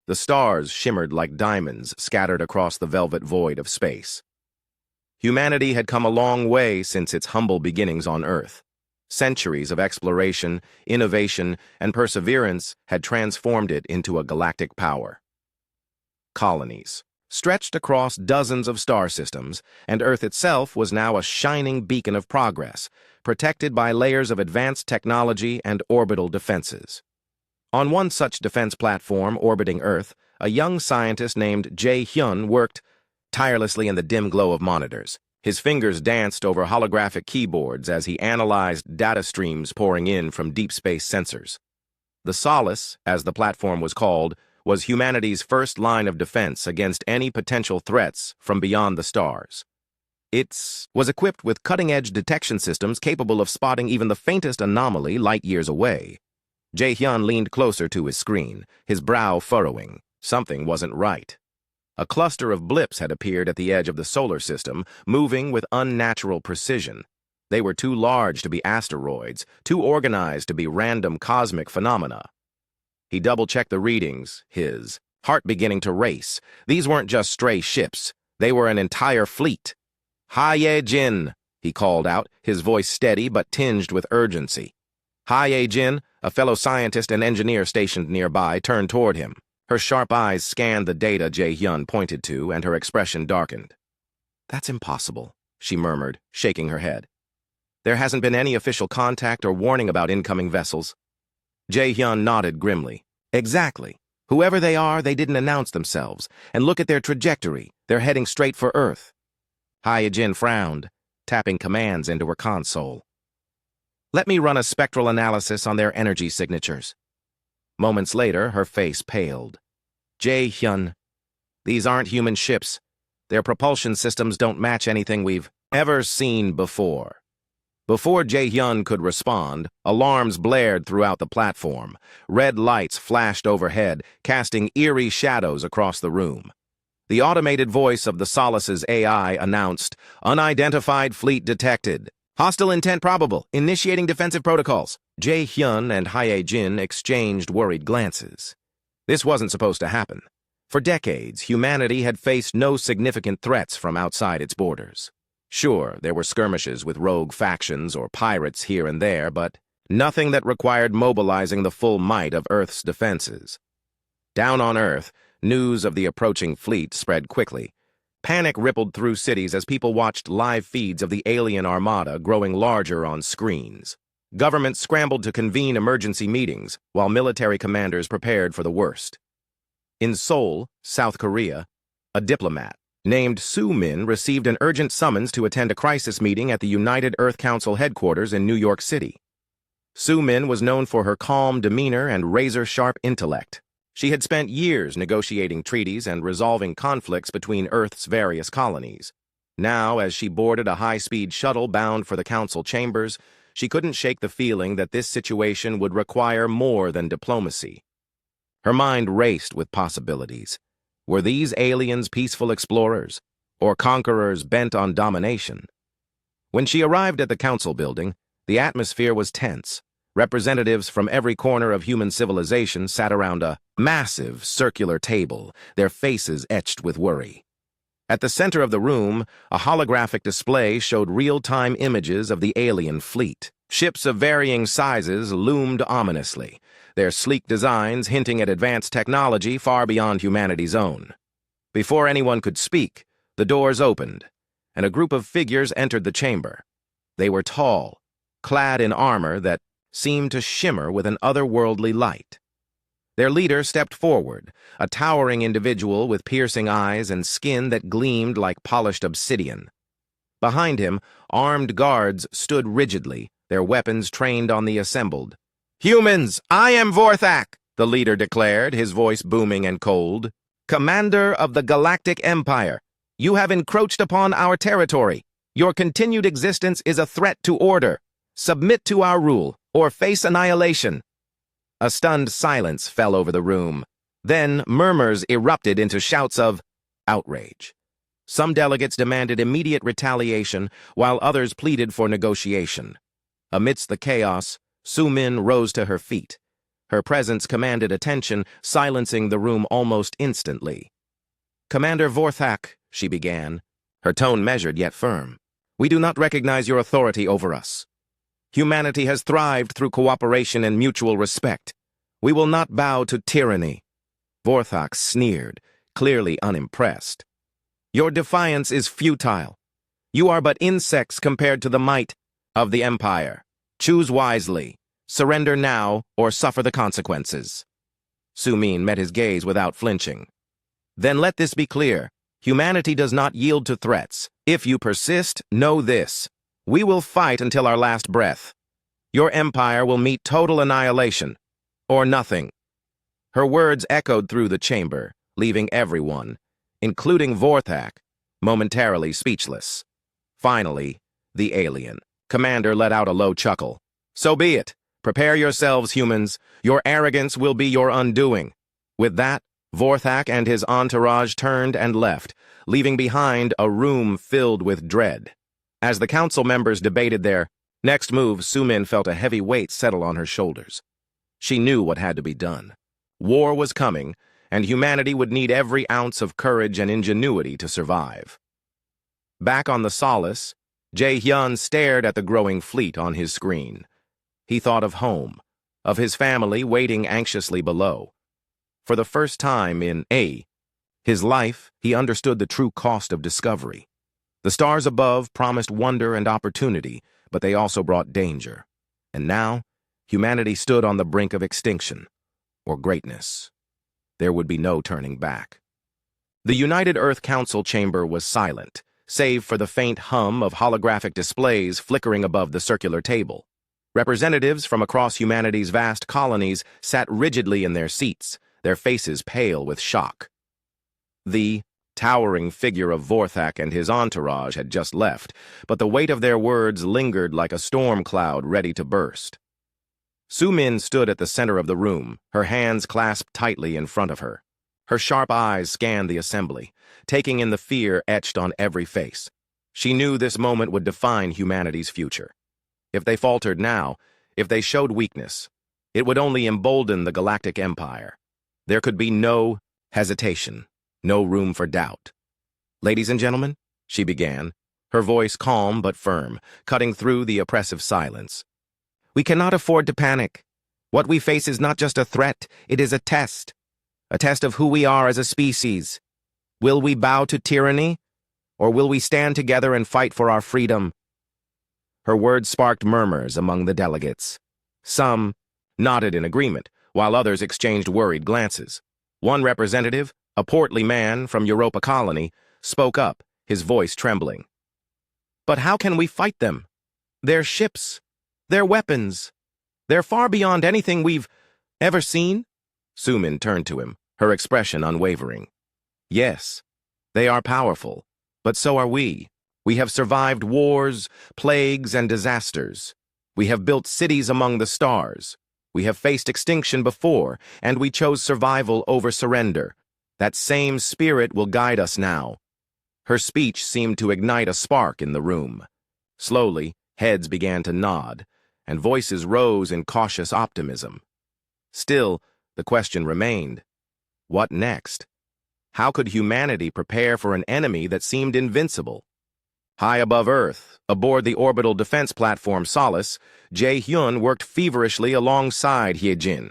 The stars shimmered like diamonds scattered across the velvet void of space. Humanity had come a long way since its humble beginnings on Earth. Centuries of exploration, innovation, and perseverance had transformed it into a galactic power. Colonies stretched across dozens of star systems, and Earth itself was now a shining beacon of progress, protected by layers of advanced technology and orbital defenses. On one such defense platform orbiting Earth, a young scientist named Jae-hyun worked tirelessly in the dim glow of monitors. His fingers danced over holographic keyboards as he analyzed data streams pouring in from deep space sensors. The Solace, as the platform was called, was humanity's first line of defense against any potential threats from beyond the stars. It was equipped with cutting-edge detection systems capable of spotting even the faintest anomaly light years away. Jae-hyun leaned closer to his screen, his brow furrowing. Something wasn't right. A cluster of blips had appeared at the edge of the solar system, moving with unnatural precision. They were too large to be asteroids, too organized to be random cosmic phenomena. He double-checked the readings, his heart beginning to race. These weren't just stray ships. They were an entire fleet. "Hae-jin," he called out, his voice steady but tinged with urgency. Hae-jin, a fellow scientist and engineer stationed nearby, turned toward him. Her sharp eyes scanned the data Jae-hyun pointed to, and her expression darkened. "That's impossible," she murmured, shaking her head. "There hasn't been any official contact or warning about incoming vessels." Jae-hyun nodded grimly. "Exactly. Whoever they are, they didn't announce themselves. And look at their trajectory. They're heading straight for Earth." Hae-jin frowned, tapping commands into her console. "Let me run a spectral analysis on their energy signatures." Moments later, her face paled. "Jae-hyun, these aren't human ships. Their propulsion systems don't match anything we've ever seen before." Before Jae-hyun could respond, alarms blared throughout the platform. Red lights flashed overhead, casting eerie shadows across the room. The automated voice of the Solace's AI announced, "Unidentified fleet detected. Hostile intent probable. Initiating defensive protocols." Jae-hyun and Hae-jin exchanged worried glances. This wasn't supposed to happen. For decades, humanity had faced no significant threats from outside its borders. Sure, there were skirmishes with rogue factions or pirates here and there, but nothing that required mobilizing the full might of Earth's defenses. Down on Earth, news of the approaching fleet spread quickly. Panic rippled through cities as people watched live feeds of the alien armada growing larger on screens. Governments scrambled to convene emergency meetings, while military commanders prepared for the worst. In Seoul, South Korea, a diplomat named Soo-min received an urgent summons to attend a crisis meeting at the United Earth Council headquarters in New York City. Soo-min was known for her calm demeanor and razor-sharp intellect. She had spent years negotiating treaties and resolving conflicts between Earth's various colonies. Now, as she boarded a high-speed shuttle bound for the council chambers, she couldn't shake the feeling that this situation would require more than diplomacy. Her mind raced with possibilities. Were these aliens peaceful explorers, or conquerors bent on domination? When she arrived at the council building, the atmosphere was tense. Representatives from every corner of human civilization sat around a massive circular table, their faces etched with worry. At the center of the room, a holographic display showed real-time images of the alien fleet. Ships of varying sizes loomed ominously, their sleek designs hinting at advanced technology far beyond humanity's own. Before anyone could speak, the doors opened, and a group of figures entered the chamber. They were tall, clad in armor that seemed to shimmer with an otherworldly light. Their leader stepped forward, a towering individual with piercing eyes and skin that gleamed like polished obsidian. Behind him, armed guards stood rigidly, their weapons trained on the assembled. "Humans, I am Vorthak," the leader declared, his voice booming and cold. "Commander of the Galactic Empire, you have encroached upon our territory. Your continued existence is a threat to order. Submit to our rule, or face annihilation." A stunned silence fell over the room. Then murmurs erupted into shouts of outrage. Some delegates demanded immediate retaliation, while others pleaded for negotiation. Amidst the chaos, Soo-min rose to her feet. Her presence commanded attention, silencing the room almost instantly. "Commander Vorthak," she began, her tone measured yet firm, "we do not recognize your authority over us. Humanity has thrived through cooperation and mutual respect. We will not bow to tyranny." Vorthak sneered, clearly unimpressed. "Your defiance is futile. You are but insects compared to the might of the Empire. Choose wisely. Surrender now or suffer the consequences." Su-min met his gaze without flinching. "Then let this be clear. Humanity does not yield to threats. If you persist, know this. We will fight until our last breath. Your empire will meet total annihilation, or nothing." Her words echoed through the chamber, leaving everyone, including Vorthak, momentarily speechless. Finally, the alien commander let out a low chuckle. "So be it. Prepare yourselves, humans. Your arrogance will be your undoing." With that, Vorthak and his entourage turned and left, leaving behind a room filled with dread. As the council members debated their next move, Su-min felt a heavy weight settle on her shoulders. She knew what had to be done. War was coming, and humanity would need every ounce of courage and ingenuity to survive. Back on the Solace, Jae-hyun stared at the growing fleet on his screen. He thought of home, of his family waiting anxiously below. For the first time in his life, he understood the true cost of discovery. The stars above promised wonder and opportunity, but they also brought danger. And now, humanity stood on the brink of extinction, or greatness. There would be no turning back. The United Earth Council chamber was silent, save for the faint hum of holographic displays flickering above the circular table. Representatives from across humanity's vast colonies sat rigidly in their seats, their faces pale with shock. The towering figure of Vorthak and his entourage had just left, but the weight of their words lingered like a storm cloud ready to burst. Su-min stood at the center of the room, her hands clasped tightly in front of her. Her sharp eyes scanned the assembly, taking in the fear etched on every face. She knew this moment would define humanity's future. If they faltered now, if they showed weakness, it would only embolden the Galactic Empire. There could be no hesitation, no room for doubt. "Ladies and gentlemen," she began, her voice calm but firm, cutting through the oppressive silence. "We cannot afford to panic. What we face is not just a threat, it is a test of who we are as a species. Will we bow to tyranny, or will we stand together and fight for our freedom?" Her words sparked murmurs among the delegates. Some nodded in agreement, while others exchanged worried glances. One representative, a portly man from Europa Colony, spoke up, his voice trembling. "But how can we fight them? Their ships, their weapons, they're far beyond anything we've ever seen?" Su-min turned to him, her expression unwavering. "Yes, they are powerful, but so are we. We have survived wars, plagues, and disasters. We have built cities among the stars. We have faced extinction before, and we chose survival over surrender. That same spirit will guide us now." Her speech seemed to ignite a spark in the room. Slowly, heads began to nod, and voices rose in cautious optimism. Still, the question remained. What next? How could humanity prepare for an enemy that seemed invincible? High above Earth, aboard the orbital defense platform Solace, Jae-hyun worked feverishly alongside Hye-jin.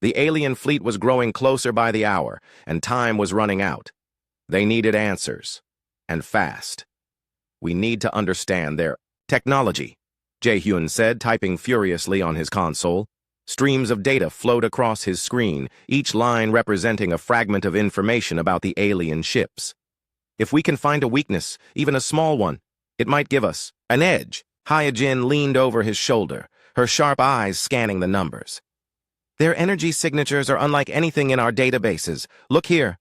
The alien fleet was growing closer by the hour, and time was running out. They needed answers, and fast. "We need to understand their technology," Jae-hyun said, typing furiously on his console. Streams of data flowed across his screen, each line representing a fragment of information about the alien ships. "If we can find a weakness, even a small one, it might give us an edge." Hye-jin leaned over his shoulder, her sharp eyes scanning the numbers. "Their energy signatures are unlike anything in our databases. Look here."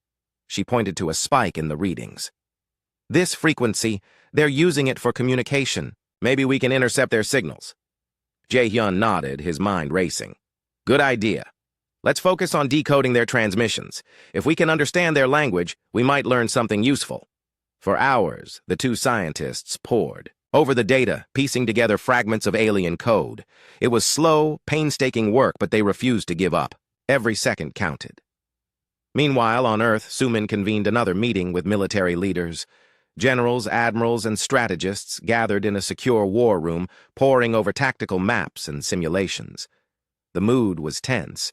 She pointed to a spike in the readings. "This frequency, they're using it for communication. Maybe we can intercept their signals." Jae-hyun nodded, his mind racing. "Good idea. Let's focus on decoding their transmissions. If we can understand their language, we might learn something useful." For hours, the two scientists pored, over the data, piecing together fragments of alien code. It was slow, painstaking work, but they refused to give up. Every second counted. Meanwhile, on Earth, Sumin convened another meeting with military leaders. Generals, admirals, and strategists gathered in a secure war room, poring over tactical maps and simulations. The mood was tense,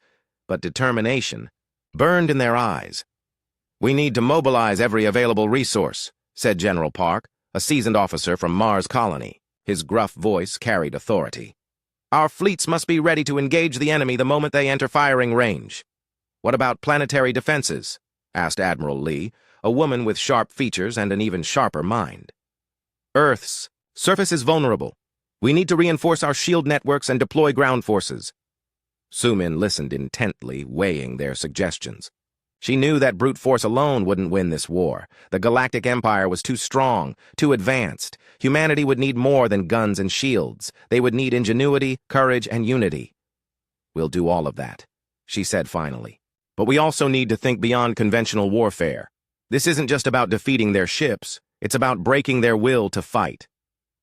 but determination burned in their eyes. "We need to mobilize every available resource," said General Park, a seasoned officer from Mars Colony. His gruff voice carried authority. "Our fleets must be ready to engage the enemy the moment they enter firing range." "What about planetary defenses?" asked Admiral Lee, a woman with sharp features and an even sharper mind. "Earth's surface is vulnerable. We need to reinforce our shield networks and deploy ground forces." Sumin listened intently, weighing their suggestions. She knew that brute force alone wouldn't win this war. The Galactic Empire was too strong, too advanced. Humanity would need more than guns and shields. They would need ingenuity, courage, and unity. "We'll do all of that," she said finally. "But we also need to think beyond conventional warfare. This isn't just about defeating their ships. It's about breaking their will to fight.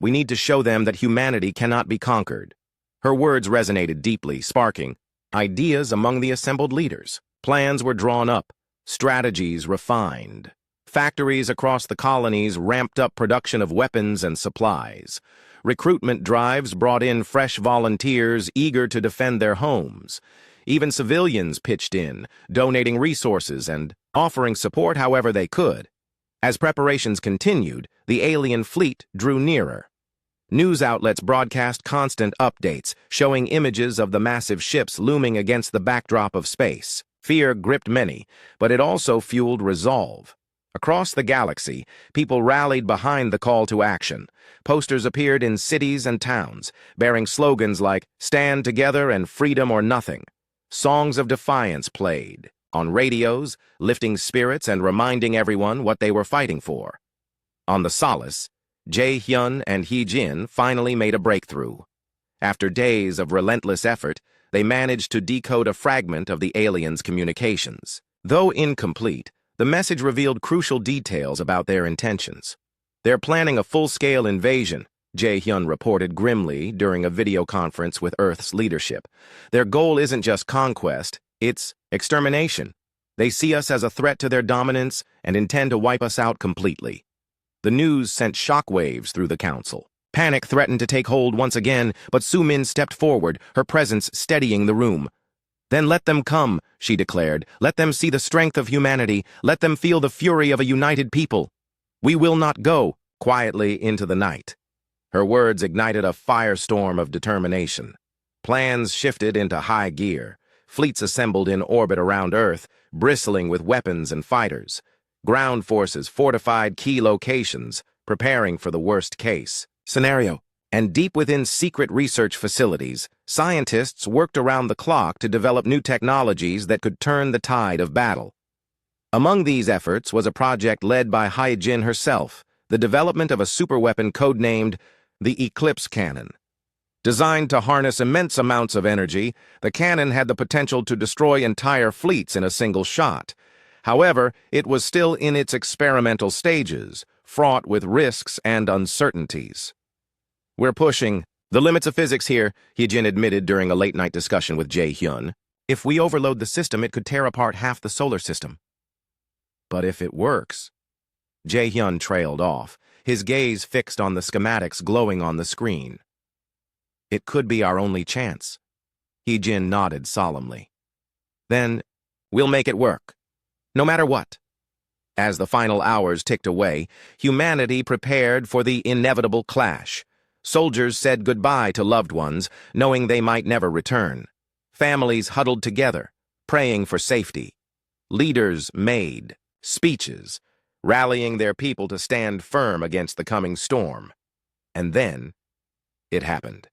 We need to show them that humanity cannot be conquered." Her words resonated deeply, sparking ideas among the assembled leaders. Plans were drawn up, strategies refined. Factories across the colonies ramped up production of weapons and supplies. Recruitment drives brought in fresh volunteers eager to defend their homes. Even civilians pitched in, donating resources and offering support however they could. As preparations continued, the alien fleet drew nearer. News outlets broadcast constant updates, showing images of the massive ships looming against the backdrop of space. Fear gripped many, but it also fueled resolve. Across the galaxy, people rallied behind the call to action. Posters appeared in cities and towns, bearing slogans like "Stand Together" and "Freedom or Nothing." Songs of defiance played on radios, lifting spirits and reminding everyone what they were fighting for. On the Solace, Jae-hyun and Hee-jin finally made a breakthrough. After days of relentless effort, they managed to decode a fragment of the aliens' communications. Though incomplete, the message revealed crucial details about their intentions. "They're planning a full-scale invasion," Jae-hyun reported grimly during a video conference with Earth's leadership. "Their goal isn't just conquest, it's extermination. They see us as a threat to their dominance and intend to wipe us out completely." The news sent shockwaves through the council. Panic threatened to take hold once again, but Sumin stepped forward, her presence steadying the room. "Then let them come," she declared. "Let them see the strength of humanity. Let them feel the fury of a united people. We will not go," quietly into the night. Her words ignited a firestorm of determination. Plans shifted into high gear. Fleets assembled in orbit around Earth, bristling with weapons and fighters. Ground forces fortified key locations, preparing for the worst-case scenario. And deep within secret research facilities, scientists worked around the clock to develop new technologies that could turn the tide of battle. Among these efforts was a project led by Hye-jin herself, the development of a superweapon codenamed the Eclipse Cannon. Designed to harness immense amounts of energy, the cannon had the potential to destroy entire fleets in a single shot. However, it was still in its experimental stages, fraught with risks and uncertainties. "We're pushing the limits of physics here," Hee-jin admitted during a late-night discussion with Jae-hyun. "If we overload the system, it could tear apart half the solar system." "But if it works..." Jae-hyun trailed off, his gaze fixed on the schematics glowing on the screen. "It could be our only chance." Hee-jin nodded solemnly. "Then we'll make it work. No matter what." As the final hours ticked away, humanity prepared for the inevitable clash. Soldiers said goodbye to loved ones, knowing they might never return. Families huddled together, praying for safety. Leaders made speeches, rallying their people to stand firm against the coming storm. And then, it happened.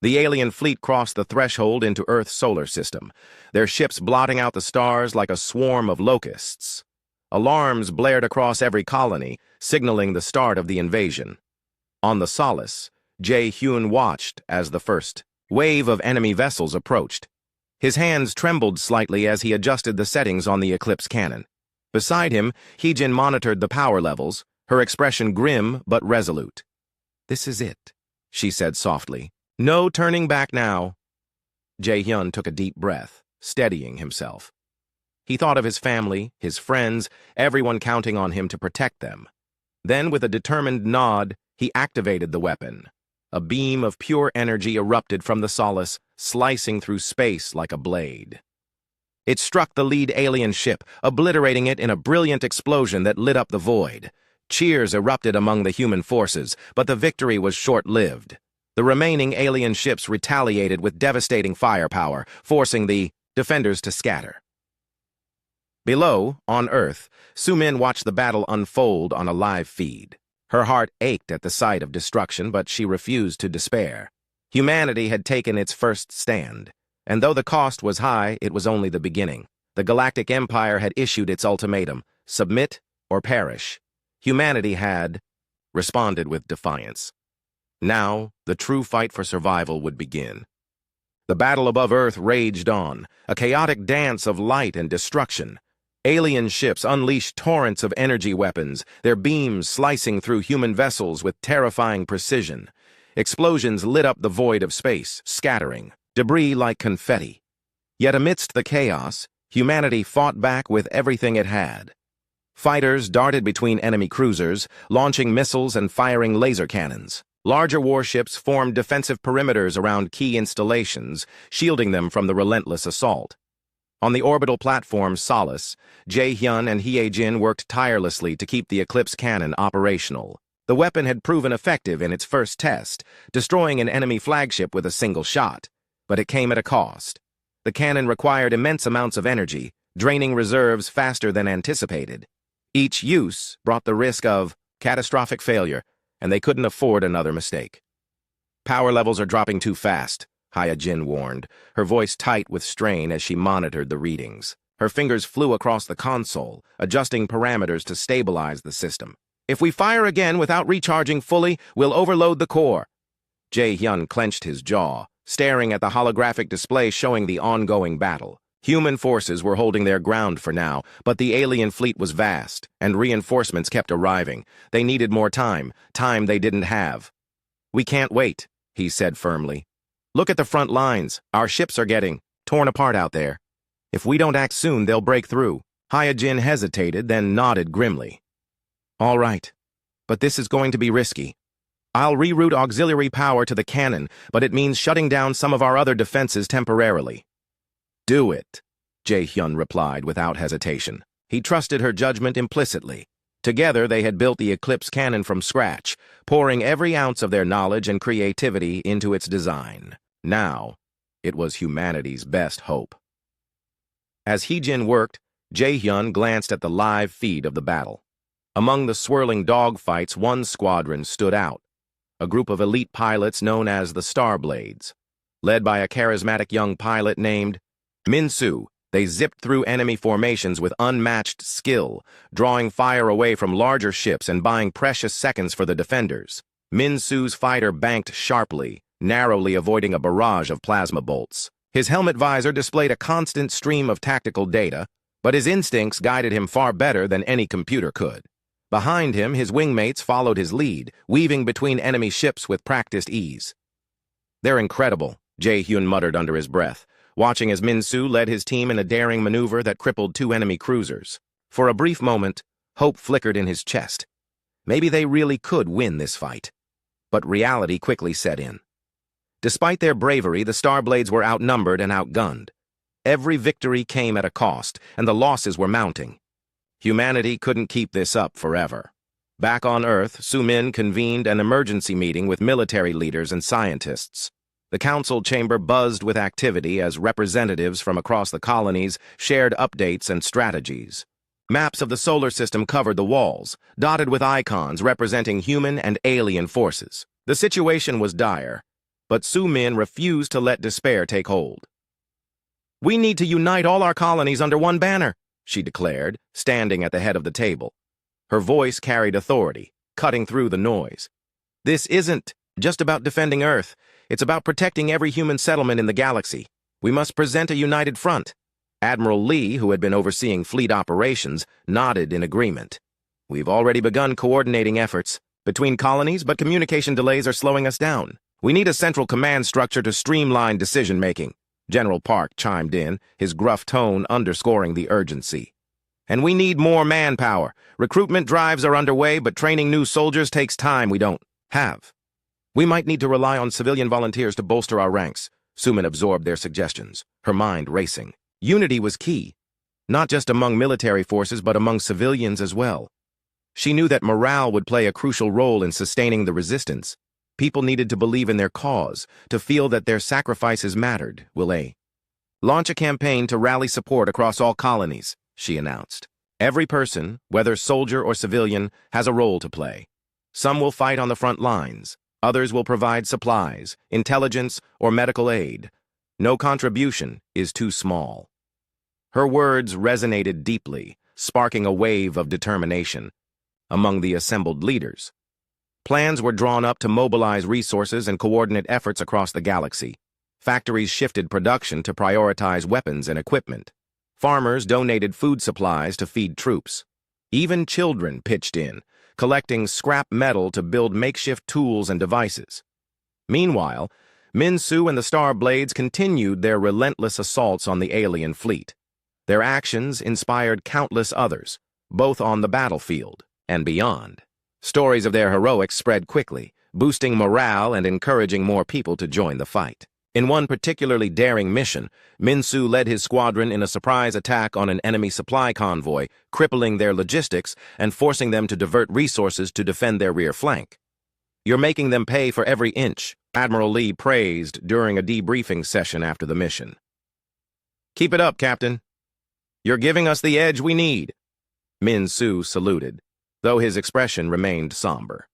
The alien fleet crossed the threshold into Earth's solar system, their ships blotting out the stars like a swarm of locusts. Alarms blared across every colony, signaling the start of the invasion. On the Solace, Jae-hyun watched as the first wave of enemy vessels approached. His hands trembled slightly as he adjusted the settings on the Eclipse cannon. Beside him, Hee-jin monitored the power levels, her expression grim but resolute. "This is it," she said softly. "No turning back now." Jae-hyun took a deep breath, steadying himself. He thought of his family, his friends, everyone counting on him to protect them. Then, with a determined nod, he activated the weapon. A beam of pure energy erupted from the solace, slicing through space like a blade. It struck the lead alien ship, obliterating it in a brilliant explosion that lit up the void. Cheers erupted among the human forces, but the victory was short-lived. The remaining alien ships retaliated with devastating firepower, forcing the defenders to scatter. Below, on Earth, Su-min watched the battle unfold on a live feed. Her heart ached at the sight of destruction, but she refused to despair. Humanity had taken its first stand, and though the cost was high, it was only the beginning. The Galactic Empire had issued its ultimatum: submit or perish. Humanity had responded with defiance. Now, the true fight for survival would begin. The battle above Earth raged on, a chaotic dance of light and destruction. Alien ships unleashed torrents of energy weapons, their beams slicing through human vessels with terrifying precision. Explosions lit up the void of space, scattering debris like confetti. Yet amidst the chaos, humanity fought back with everything it had. Fighters darted between enemy cruisers, launching missiles and firing laser cannons. Larger warships formed defensive perimeters around key installations, shielding them from the relentless assault. On the orbital platform Solace, Jae-hyun and Hye-jin worked tirelessly to keep the Eclipse cannon operational. The weapon had proven effective in its first test, destroying an enemy flagship with a single shot, but it came at a cost. The cannon required immense amounts of energy, draining reserves faster than anticipated. Each use brought the risk of catastrophic failure, and they couldn't afford another mistake. "Power levels are dropping too fast," Hye-jin warned, her voice tight with strain as she monitored the readings. Her fingers flew across the console, adjusting parameters to stabilize the system. "If we fire again without recharging fully, we'll overload the core." Jae-hyun clenched his jaw, staring at the holographic display showing the ongoing battle. Human forces were holding their ground for now, but the alien fleet was vast, and reinforcements kept arriving. They needed more time they didn't have. "We can't wait," he said firmly. "Look at the front lines. Our ships are getting torn apart out there. If we don't act soon, they'll break through." Hye-jin hesitated, then nodded grimly. "All right, but this is going to be risky. I'll reroute auxiliary power to the cannon, but it means shutting down some of our other defenses temporarily." "Do it," Jae-hyun replied without hesitation. He trusted her judgment implicitly. Together, they had built the Eclipse cannon from scratch, pouring every ounce of their knowledge and creativity into its design. Now, it was humanity's best hope. As Hye-jin worked, Jae-hyun glanced at the live feed of the battle. Among the swirling dogfights, one squadron stood out, a group of elite pilots known as the Starblades. Led by a charismatic young pilot named Min-soo, they zipped through enemy formations with unmatched skill, drawing fire away from larger ships and buying precious seconds for the defenders. Min-soo's fighter banked sharply, narrowly avoiding a barrage of plasma bolts. His helmet visor displayed a constant stream of tactical data, but his instincts guided him far better than any computer could. Behind him, his wingmates followed his lead, weaving between enemy ships with practiced ease. "They're incredible," Jae-hyun muttered under his breath, watching as Min-soo led his team in a daring maneuver that crippled two enemy cruisers. For a brief moment, hope flickered in his chest. Maybe they really could win this fight. But reality quickly set in. Despite their bravery, the Starblades were outnumbered and outgunned. Every victory came at a cost, and the losses were mounting. Humanity couldn't keep this up forever. Back on Earth, Su-min convened an emergency meeting with military leaders and scientists. The council chamber buzzed with activity as representatives from across the colonies shared updates and strategies. Maps of the solar system covered the walls, dotted with icons representing human and alien forces. The situation was dire, but Su-min refused to let despair take hold. "We need to unite all our colonies under one banner," she declared, standing at the head of the table. Her voice carried authority, cutting through the noise. "This isn't just about defending Earth. It's about protecting every human settlement in the galaxy. We must present a united front." Admiral Lee, who had been overseeing fleet operations, nodded in agreement. "We've already begun coordinating efforts," between colonies, but communication delays are slowing us down. We need a central command structure to streamline decision-making. General Park chimed in, his gruff tone underscoring the urgency. And we need more manpower. Recruitment drives are underway, but training new soldiers takes time we don't have. We might need to rely on civilian volunteers to bolster our ranks. Suman absorbed their suggestions, her mind racing. Unity was key, not just among military forces, but among civilians as well. She knew that morale would play a crucial role in sustaining the resistance. People needed to believe in their cause, to feel that their sacrifices mattered. Will A. launch a campaign to rally support across all colonies, she announced. Every person, whether soldier or civilian, has a role to play. Some will fight on the front lines. Others will provide supplies, intelligence, or medical aid. No contribution is too small. Her words resonated deeply, sparking a wave of determination among the assembled leaders. Plans were drawn up to mobilize resources and coordinate efforts across the galaxy. Factories shifted production to prioritize weapons and equipment. Farmers donated food supplies to feed troops. Even children pitched in, collecting scrap metal to build makeshift tools and devices. Meanwhile, Minsu and the Starblades continued their relentless assaults on the alien fleet. Their actions inspired countless others, both on the battlefield and beyond. Stories of their heroics spread quickly, boosting morale and encouraging more people to join the fight. In one particularly daring mission, Minsu led his squadron in a surprise attack on an enemy supply convoy, crippling their logistics and forcing them to divert resources to defend their rear flank. "You're making them pay for every inch," Admiral Lee praised during a debriefing session after the mission. "Keep it up, Captain. You're giving us the edge we need." Minsu saluted, though his expression remained somber.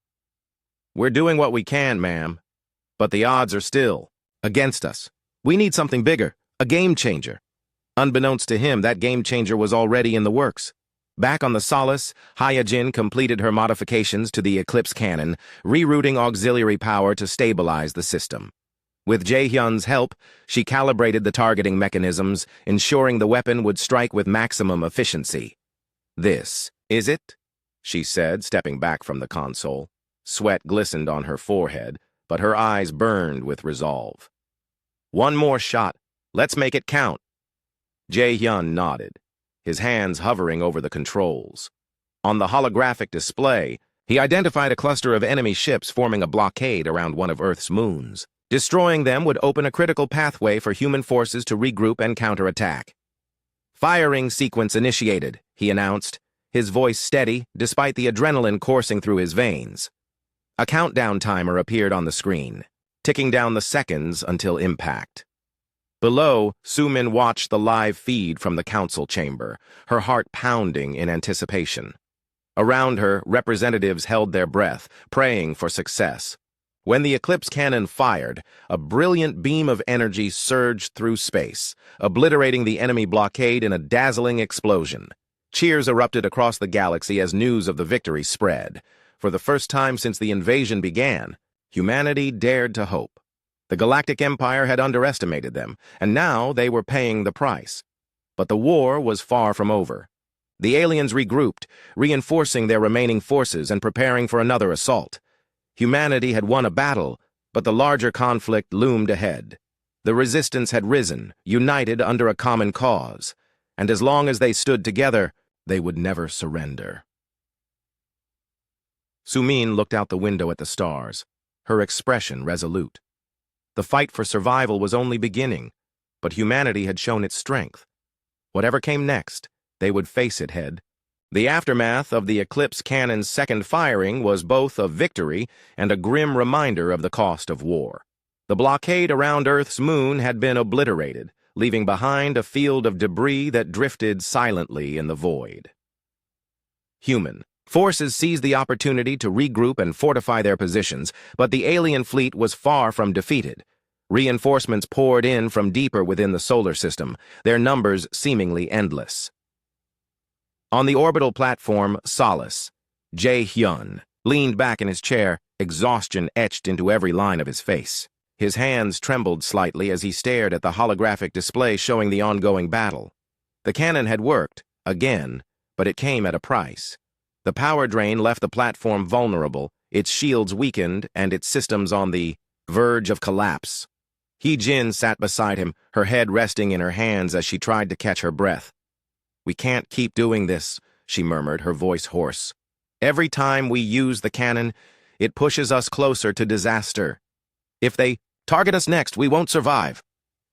"We're doing what we can, ma'am, but the odds are still against us. We need something bigger, a game changer." Unbeknownst to him, that game changer was already in the works. Back on the Solace, Hyojin completed her modifications to the Eclipse cannon, rerouting auxiliary power to stabilize the system. With Jae-hyun's help, she calibrated the targeting mechanisms, ensuring the weapon would strike with maximum efficiency. "This is it?" she said, stepping back from the console. Sweat glistened on her forehead, but her eyes burned with resolve. "One more shot. Let's make it count." Jae-hyun nodded, his hands hovering over the controls. On the holographic display, he identified a cluster of enemy ships forming a blockade around one of Earth's moons. Destroying them would open a critical pathway for human forces to regroup and counterattack. "Firing sequence initiated," he announced, his voice steady despite the adrenaline coursing through his veins. A countdown timer appeared on the screen, ticking down the seconds until impact. Below, Sumin watched the live feed from the council chamber, her heart pounding in anticipation. Around her, representatives held their breath, praying for success. When the Eclipse cannon fired, a brilliant beam of energy surged through space, obliterating the enemy blockade in a dazzling explosion. Cheers erupted across the galaxy as news of the victory spread. For the first time since the invasion began, humanity dared to hope. The Galactic Empire had underestimated them, and now they were paying the price. But the war was far from over. The aliens regrouped, reinforcing their remaining forces and preparing for another assault. Humanity had won a battle, but the larger conflict loomed ahead. The resistance had risen, united under a common cause, and as long as they stood together, they would never surrender. Sumin looked out the window at the stars, her expression resolute. The fight for survival was only beginning, but humanity had shown its strength. Whatever came next, they would face it head. The aftermath of the Eclipse cannon's second firing was both a victory and a grim reminder of the cost of war. The blockade around Earth's moon had been obliterated, leaving behind a field of debris that drifted silently in the void. Human forces seized the opportunity to regroup and fortify their positions, but the alien fleet was far from defeated. Reinforcements poured in from deeper within the solar system, their numbers seemingly endless. On the orbital platform Solace, Jae-hyun leaned back in his chair, exhaustion etched into every line of his face. His hands trembled slightly as he stared at the holographic display showing the ongoing battle. The cannon had worked, again, but it came at a price. The power drain left the platform vulnerable, its shields weakened and its systems on the verge of collapse. He-Jin sat beside him, her head resting in her hands as she tried to catch her breath. "We can't keep doing this," she murmured, her voice hoarse. "Every time we use the cannon, it pushes us closer to disaster. If they target us next, we won't survive."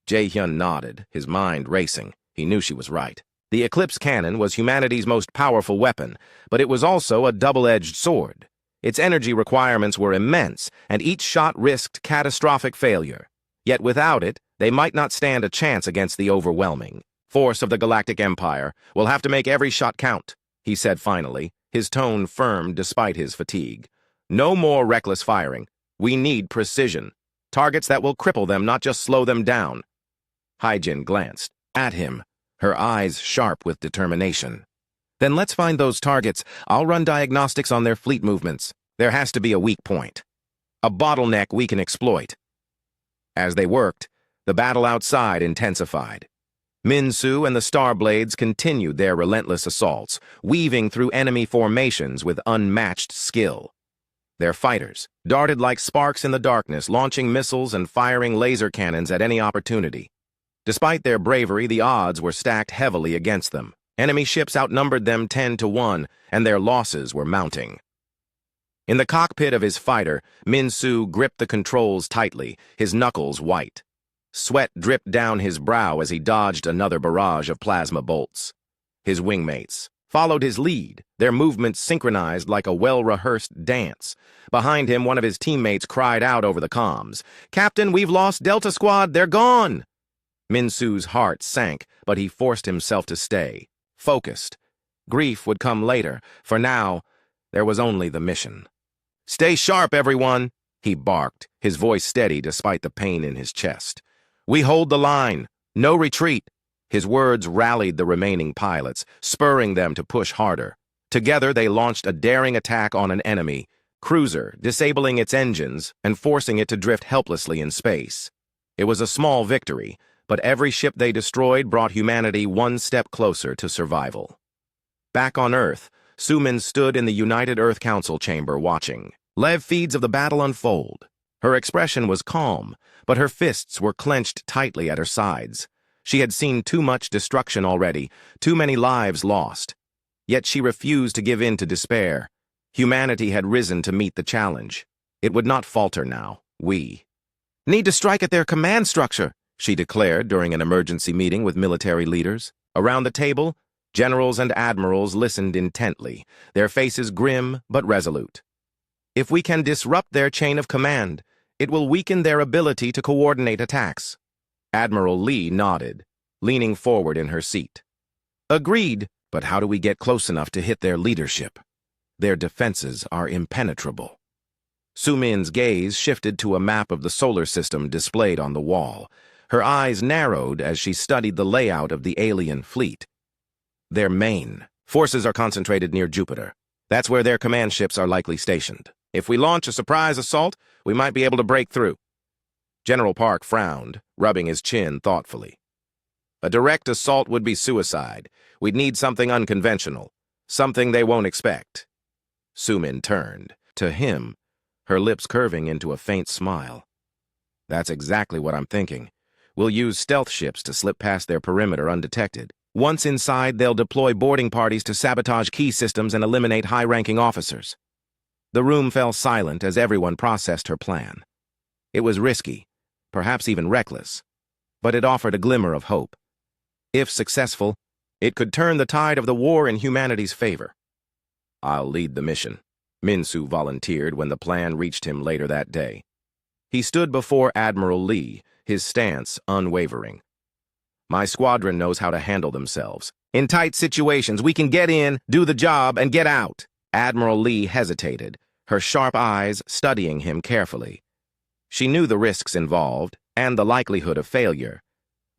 Jae-hyun nodded, his mind racing. He knew she was right. The Eclipse cannon was humanity's most powerful weapon, but it was also a double-edged sword. Its energy requirements were immense, and each shot risked catastrophic failure. Yet without it, they might not stand a chance against the overwhelming force of the Galactic Empire. "We'll have to make every shot count," he said finally, his tone firm despite his fatigue. "No more reckless firing. We need precision. Targets that will cripple them, not just slow them down." Hyjin glanced at him, her eyes sharp with determination. "Then let's find those targets. I'll run diagnostics on their fleet movements. There has to be a weak point, a bottleneck we can exploit." As they worked, the battle outside intensified. Min-Soo and the Starblades continued their relentless assaults, weaving through enemy formations with unmatched skill. Their fighters darted like sparks in the darkness, launching missiles and firing laser cannons at any opportunity. Despite their bravery, the odds were stacked heavily against them. Enemy ships outnumbered them 10-1, and their losses were mounting. In the cockpit of his fighter, Min-Soo gripped the controls tightly, his knuckles white. Sweat dripped down his brow as he dodged another barrage of plasma bolts. His wingmates followed his lead, their movements synchronized like a well-rehearsed dance. Behind him, one of his teammates cried out over the comms, "Captain, we've lost Delta Squad, they're gone!" Min-Soo's heart sank, but he forced himself to stay, focused. Grief would come later. For now, there was only the mission. "Stay sharp, everyone," he barked, his voice steady despite the pain in his chest. "We hold the line. No retreat." His words rallied the remaining pilots, spurring them to push harder. Together, they launched a daring attack on an enemy cruiser, disabling its engines and forcing it to drift helplessly in space. It was a small victory, but every ship they destroyed brought humanity one step closer to survival. Back on Earth, Sumin stood in the United Earth Council chamber watching live feeds of the battle unfold. Her expression was calm, but her fists were clenched tightly at her sides. She had seen too much destruction already, too many lives lost. Yet she refused to give in to despair. Humanity had risen to meet the challenge. It would not falter now. "We need to strike at their command structure," she declared during an emergency meeting with military leaders. Around the table, generals and admirals listened intently, their faces grim but resolute. "If we can disrupt their chain of command, it will weaken their ability to coordinate attacks." Admiral Lee nodded, leaning forward in her seat. "Agreed, but how do we get close enough to hit their leadership? Their defenses are impenetrable." Sumin's gaze shifted to a map of the solar system displayed on the wall. Her eyes narrowed as she studied the layout of the alien fleet. "Their main forces are concentrated near Jupiter. That's where their command ships are likely stationed. If we launch a surprise assault, we might be able to break through." General Park frowned, rubbing his chin thoughtfully. "A direct assault would be suicide. We'd need something unconventional, something they won't expect." Sumin turned. To him, her lips curving into a faint smile. "That's exactly what I'm thinking. We'll use stealth ships to slip past their perimeter undetected. Once inside, they'll deploy boarding parties to sabotage key systems and eliminate high-ranking officers." The room fell silent as everyone processed her plan. It was risky, perhaps even reckless, but it offered a glimmer of hope. If successful, it could turn the tide of the war in humanity's favor. "I'll lead the mission," Min-Soo volunteered when the plan reached him later that day. He stood before Admiral Lee, his stance unwavering. "My squadron knows how to handle themselves. In tight situations, we can get in, do the job, and get out." Admiral Lee hesitated, her sharp eyes studying him carefully. She knew the risks involved and the likelihood of failure,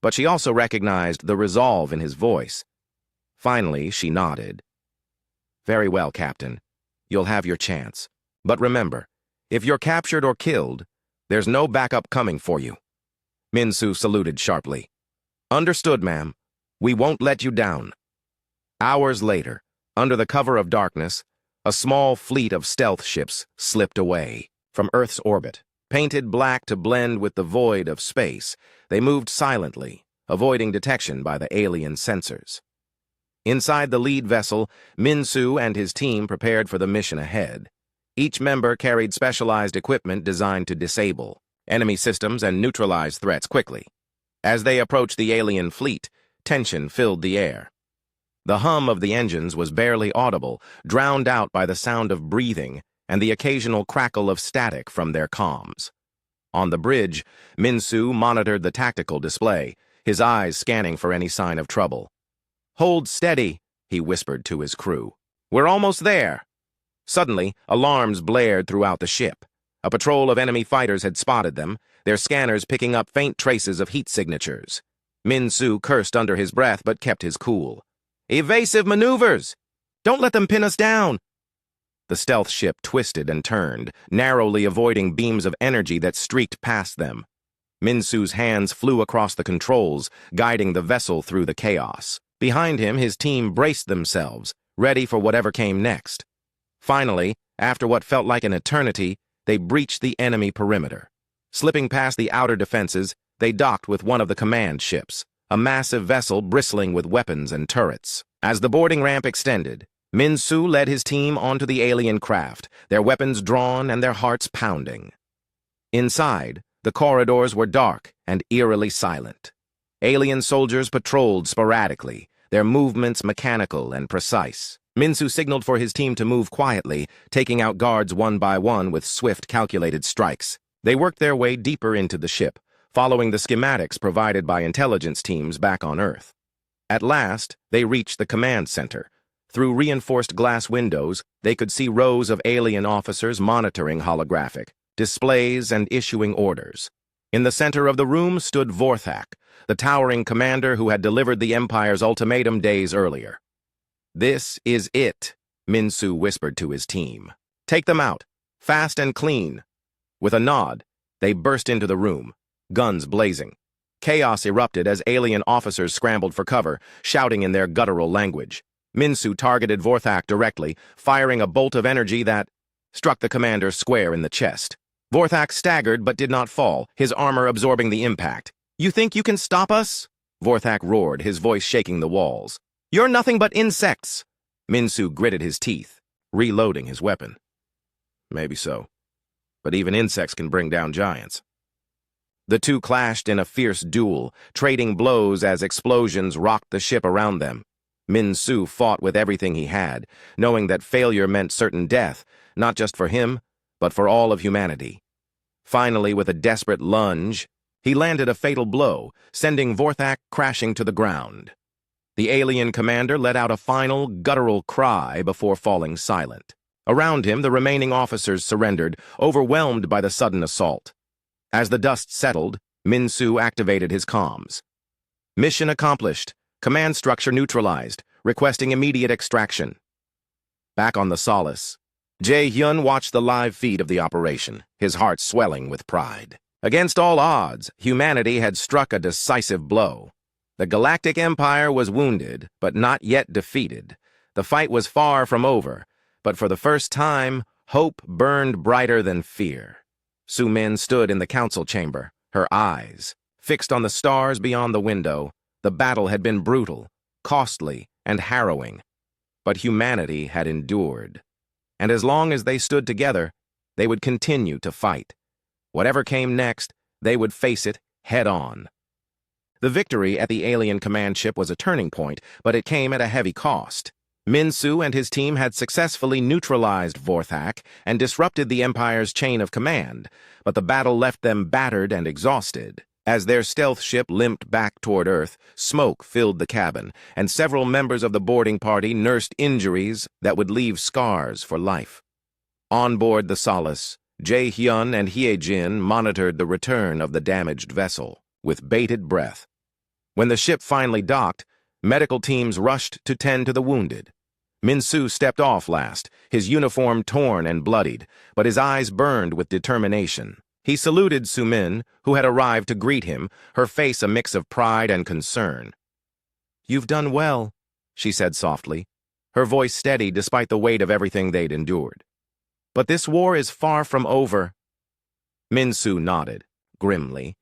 but she also recognized the resolve in his voice. Finally, she nodded. "Very well, Captain. You'll have your chance. But remember, if you're captured or killed, there's no backup coming for you." Min-Soo saluted sharply. "Understood, ma'am. We won't let you down." Hours later, under the cover of darkness, A small fleet of stealth ships slipped away from Earth's orbit. Painted black to blend with the void of space, they moved silently, avoiding detection by the alien sensors. Inside the lead vessel, Min-Soo and his team prepared for the mission ahead. Each member carried specialized equipment designed to disable enemy systems and neutralize threats quickly. As they approached the alien fleet, tension filled the air. The hum of the engines was barely audible, drowned out by the sound of breathing and the occasional crackle of static from their comms. On the bridge, Min-Soo monitored the tactical display, his eyes scanning for any sign of trouble. "Hold steady," he whispered to his crew. "We're almost there." Suddenly, alarms blared throughout the ship. A patrol of enemy fighters had spotted them, their scanners picking up faint traces of heat signatures. Min-Soo cursed under his breath but kept his cool. "Evasive maneuvers! Don't let them pin us down!" The stealth ship twisted and turned, narrowly avoiding beams of energy that streaked past them. Min-Soo's hands flew across the controls, guiding the vessel through the chaos. Behind him, his team braced themselves, ready for whatever came next. Finally, after what felt like an eternity, they breached the enemy perimeter. Slipping past the outer defenses, they docked with one of the command ships, a massive vessel bristling with weapons and turrets. As the boarding ramp extended, Min-Soo led his team onto the alien craft, their weapons drawn and their hearts pounding. Inside, the corridors were dark and eerily silent. Alien soldiers patrolled sporadically, their movements mechanical and precise. Min-Soo signaled for his team to move quietly, taking out guards one by one with swift, calculated strikes. They worked their way deeper into the ship, following the schematics provided by intelligence teams back on Earth. At last, they reached the command center. Through reinforced glass windows, they could see rows of alien officers monitoring holographic displays and issuing orders. In the center of the room stood Vorthak, the towering commander who had delivered the Empire's ultimatum days earlier. "This is it," Min-Soo whispered to his team. "Take them out, fast and clean." With a nod, they burst into the room, guns blazing. Chaos erupted as alien officers scrambled for cover, shouting in their guttural language. Min-Soo targeted Vorthak directly, firing a bolt of energy that struck the commander square in the chest. Vorthak staggered but did not fall, his armor absorbing the impact. "You think you can stop us?" Vorthak roared, his voice shaking the walls. "You're nothing but insects!" Min-Soo gritted his teeth, reloading his weapon. "Maybe so. But even insects can bring down giants." The two clashed in a fierce duel, trading blows as explosions rocked the ship around them. Min-Soo fought with everything he had, knowing that failure meant certain death, not just for him, but for all of humanity. Finally, with a desperate lunge, he landed a fatal blow, sending Vorthak crashing to the ground. The alien commander let out a final, guttural cry before falling silent. Around him, the remaining officers surrendered, overwhelmed by the sudden assault. As the dust settled, Min-Soo activated his comms. "Mission accomplished. Command structure neutralized. Requesting immediate extraction." Back on the Solace, Jae-hyun watched the live feed of the operation, his heart swelling with pride. Against all odds, humanity had struck a decisive blow. The Galactic Empire was wounded, but not yet defeated. The fight was far from over, but for the first time, hope burned brighter than fear. Su-min stood in the council chamber, her eyes fixed on the stars beyond the window. The battle had been brutal, costly, and harrowing, but humanity had endured. And as long as they stood together, they would continue to fight. Whatever came next, they would face it head on. The victory at the alien command ship was a turning point, but it came at a heavy cost. Min-Soo and his team had successfully neutralized Vorthak and disrupted the Empire's chain of command, but the battle left them battered and exhausted. As their stealth ship limped back toward Earth, smoke filled the cabin, and several members of the boarding party nursed injuries that would leave scars for life. On board the Solace, Jae-hyun and Hye-jin monitored the return of the damaged vessel with bated breath. When the ship finally docked, medical teams rushed to tend to the wounded. Min-Soo stepped off last, his uniform torn and bloodied, but his eyes burned with determination. He saluted Su-min, who had arrived to greet him, her face a mix of pride and concern. "You've done well," she said softly. her voice steady despite the weight of everything they'd endured. "But this war is far from over." Minsu nodded, grimly.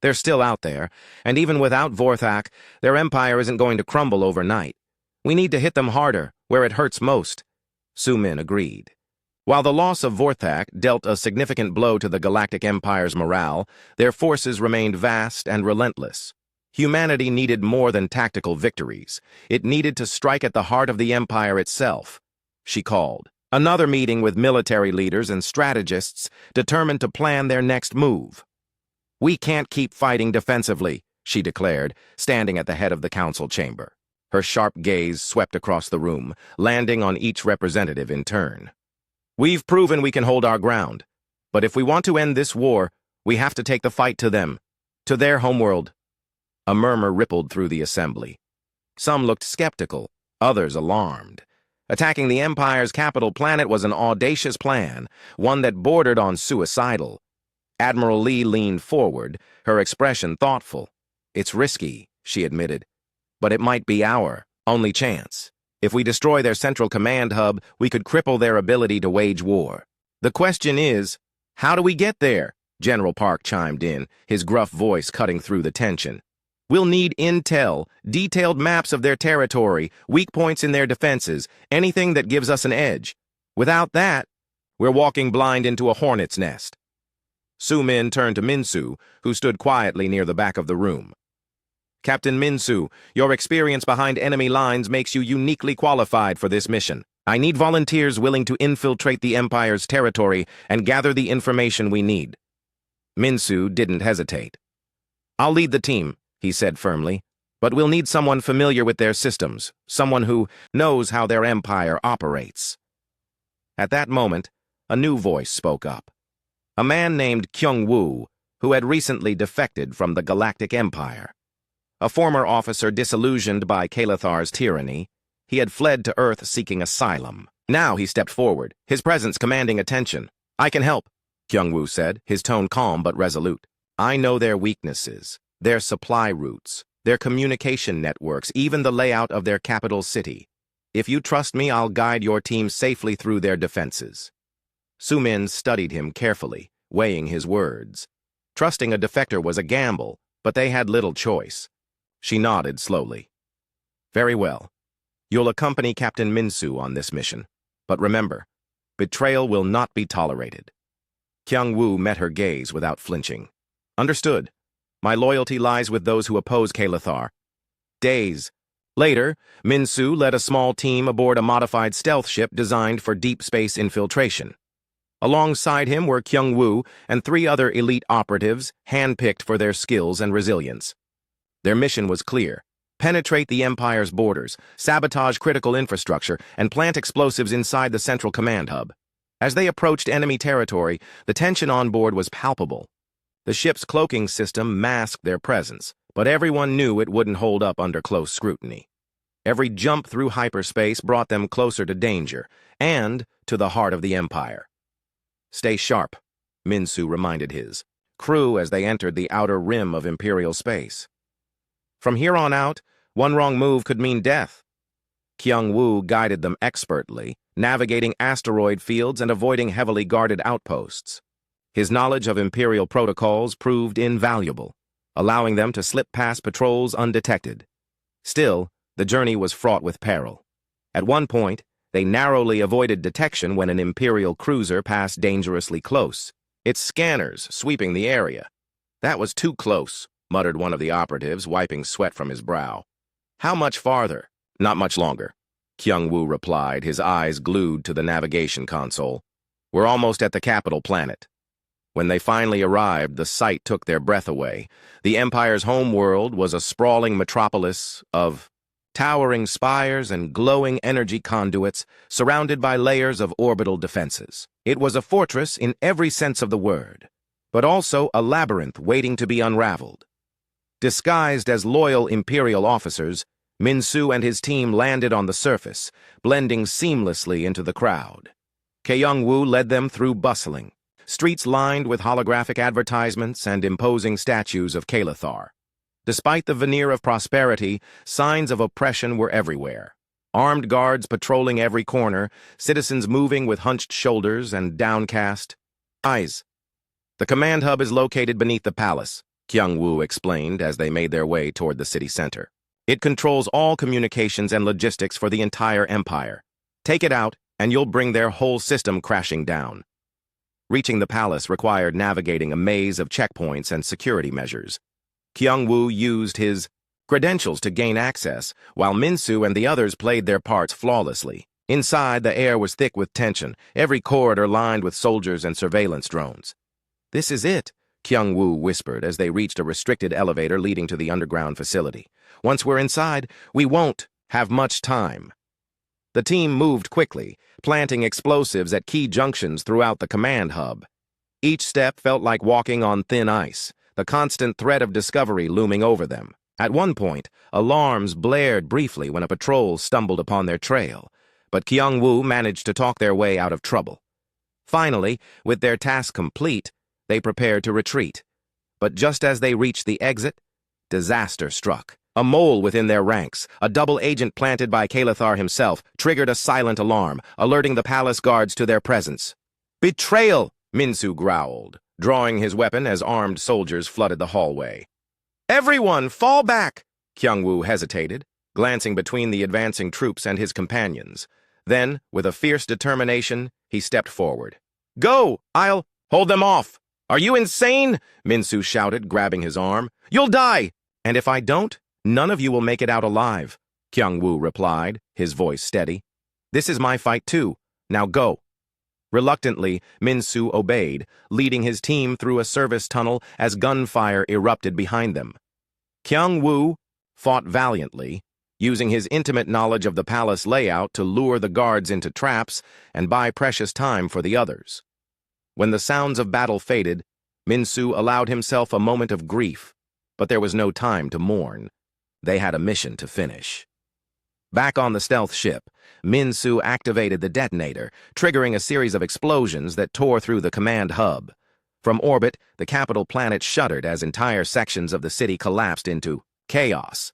"They're still out there, and even without Vorthak, their empire isn't going to crumble overnight. We need to hit them harder, where it hurts most." Su-min agreed. While the loss of Vorthak dealt a significant blow to the Galactic Empire's morale, their forces remained vast and relentless. Humanity needed more than tactical victories. It needed to strike at the heart of the Empire itself. She called another meeting with military leaders and strategists determined to plan their next move. "We can't keep fighting defensively," she declared, standing at the head of the council chamber. Her sharp gaze swept across the room, landing on each representative in turn. "We've proven we can hold our ground, but if we want to end this war, we have to take the fight to them, to their homeworld." A murmur rippled through the assembly. Some looked skeptical, others alarmed. Attacking the Empire's capital planet was an audacious plan, one that bordered on suicidal. Admiral Lee leaned forward, her expression thoughtful. "It's risky," she admitted, "but it might be our only chance. If we destroy their central command hub, we could cripple their ability to wage war. The question is, how do we get there?" General Park chimed in, his gruff voice cutting through the tension. "We'll need intel, detailed maps of their territory, weak points in their defenses, anything that gives us an edge. Without that, we're walking blind into a hornet's nest." Su-min turned to Minsu, who stood quietly near the back of the room. "Captain Minsu, your experience behind enemy lines makes you uniquely qualified for this mission. I need volunteers willing to infiltrate the Empire's territory and gather the information we need." Minsu didn't hesitate. "I'll lead the team," he said firmly, "but we'll need someone familiar with their systems, someone who knows how their empire operates." At that moment, a new voice spoke up. A man named Kyung-woo, who had recently defected from the Galactic Empire. A former officer disillusioned by Kalathar's tyranny, he had fled to Earth seeking asylum. Now he stepped forward, his presence commanding attention. "I can help," Kyung-woo said, his tone calm but resolute. "I know their weaknesses, their supply routes, their communication networks, even the layout of their capital city. If you trust me, I'll guide your team safely through their defenses." Su-min studied him carefully, weighing his words. Trusting a defector was a gamble, but they had little choice. She nodded slowly. "Very well. You'll accompany Captain Minsu on this mission. But remember, betrayal will not be tolerated." Kyung-woo met her gaze without flinching. "Understood. My loyalty lies with those who oppose Kalathar." Days later, Minsu led a small team aboard a modified stealth ship designed for deep space infiltration. Alongside him were Kyung-woo and 3 other elite operatives, handpicked for their skills and resilience. Their mission was clear: penetrate the Empire's borders, sabotage critical infrastructure, and plant explosives inside the central command hub. As they approached enemy territory, the tension on board was palpable. The ship's cloaking system masked their presence, but everyone knew it wouldn't hold up under close scrutiny. Every jump through hyperspace brought them closer to danger, and to the heart of the Empire. "Stay sharp," Minsu reminded his crew as they entered the outer rim of Imperial space. From here on out, one wrong move could mean death. Kyung-woo guided them expertly, navigating asteroid fields and avoiding heavily guarded outposts. His knowledge of Imperial protocols proved invaluable, allowing them to slip past patrols undetected. Still, the journey was fraught with peril. At one point, they narrowly avoided detection when an Imperial cruiser passed dangerously close, its scanners sweeping the area. "That was too close," muttered one of the operatives, wiping sweat from his brow. "How much farther?" "Not much longer," Kyung-woo replied, his eyes glued to the navigation console. "We're almost at the capital planet." When they finally arrived, the sight took their breath away. The Empire's homeworld was a sprawling metropolis of towering spires and glowing energy conduits surrounded by layers of orbital defenses. It was a fortress in every sense of the word, but also a labyrinth waiting to be unraveled. Disguised as loyal Imperial officers, Minsu and his team landed on the surface, blending seamlessly into the crowd. Kyung-woo led them through bustling streets lined with holographic advertisements and imposing statues of Kalathar. Despite the veneer of prosperity, signs of oppression were everywhere. Armed guards patrolling every corner, citizens moving with hunched shoulders and downcast eyes. The command hub is located beneath the palace, Kyung-woo explained as they made their way toward the city center. It controls all communications and logistics for the entire empire. Take it out, and you'll bring their whole system crashing down. Reaching the palace required navigating a maze of checkpoints and security measures. Kyung-woo used his credentials to gain access, while Min-soo and the others played their parts flawlessly. Inside, the air was thick with tension, every corridor lined with soldiers and surveillance drones. "This is it," Kyung-woo whispered as they reached a restricted elevator leading to the underground facility. "Once we're inside, we won't have much time." The team moved quickly, planting explosives at key junctions throughout the command hub. Each step felt like walking on thin ice, the constant threat of discovery looming over them. At one point, alarms blared briefly when a patrol stumbled upon their trail, but Kyung-woo managed to talk their way out of trouble. Finally, with their task complete, they prepared to retreat. But just as they reached the exit, disaster struck. A mole within their ranks, a double agent planted by Kalathar himself, triggered a silent alarm, alerting the palace guards to their presence. "Betrayal!" Min-soo growled, drawing his weapon as armed soldiers flooded the hallway. "Everyone, fall back!" Kyung-woo hesitated, glancing between the advancing troops and his companions. Then, with a fierce determination, he stepped forward. "Go! I'll hold them off!" "Are you insane?" Min-soo shouted, grabbing his arm. "You'll die! And if I don't, none of you will make it out alive," Kyung-woo replied, his voice steady. "This is my fight too. Now go." Reluctantly, Min-soo obeyed, leading his team through a service tunnel as gunfire erupted behind them. Kyung-woo fought valiantly, using his intimate knowledge of the palace layout to lure the guards into traps and buy precious time for the others. When the sounds of battle faded, Min-soo allowed himself a moment of grief, but there was no time to mourn. They had a mission to finish. Back on the stealth ship, Min-soo activated the detonator, triggering a series of explosions that tore through the command hub. From orbit, the capital planet shuddered as entire sections of the city collapsed into chaos.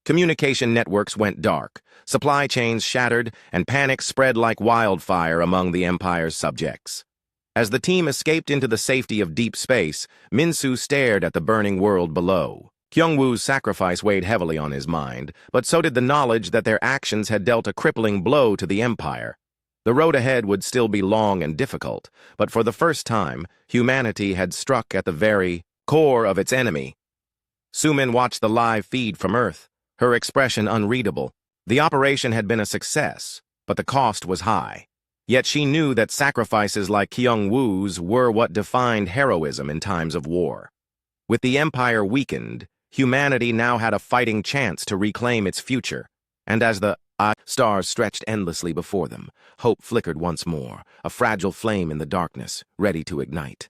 Communication networks went dark, supply chains shattered, and panic spread like wildfire among the Empire's subjects. As the team escaped into the safety of deep space, Min-soo stared at the burning world below. Kyung-woo's sacrifice weighed heavily on his mind, but so did the knowledge that their actions had dealt a crippling blow to the Empire. The road ahead would still be long and difficult, but for the first time, humanity had struck at the very core of its enemy. Sumin watched the live feed from Earth, her expression unreadable. The operation had been a success, but the cost was high. Yet she knew that sacrifices like Kyung-woo's were what defined heroism in times of war. With the Empire weakened, humanity now had a fighting chance to reclaim its future, and as the stars stretched endlessly before them, hope flickered once more, a fragile flame in the darkness, ready to ignite.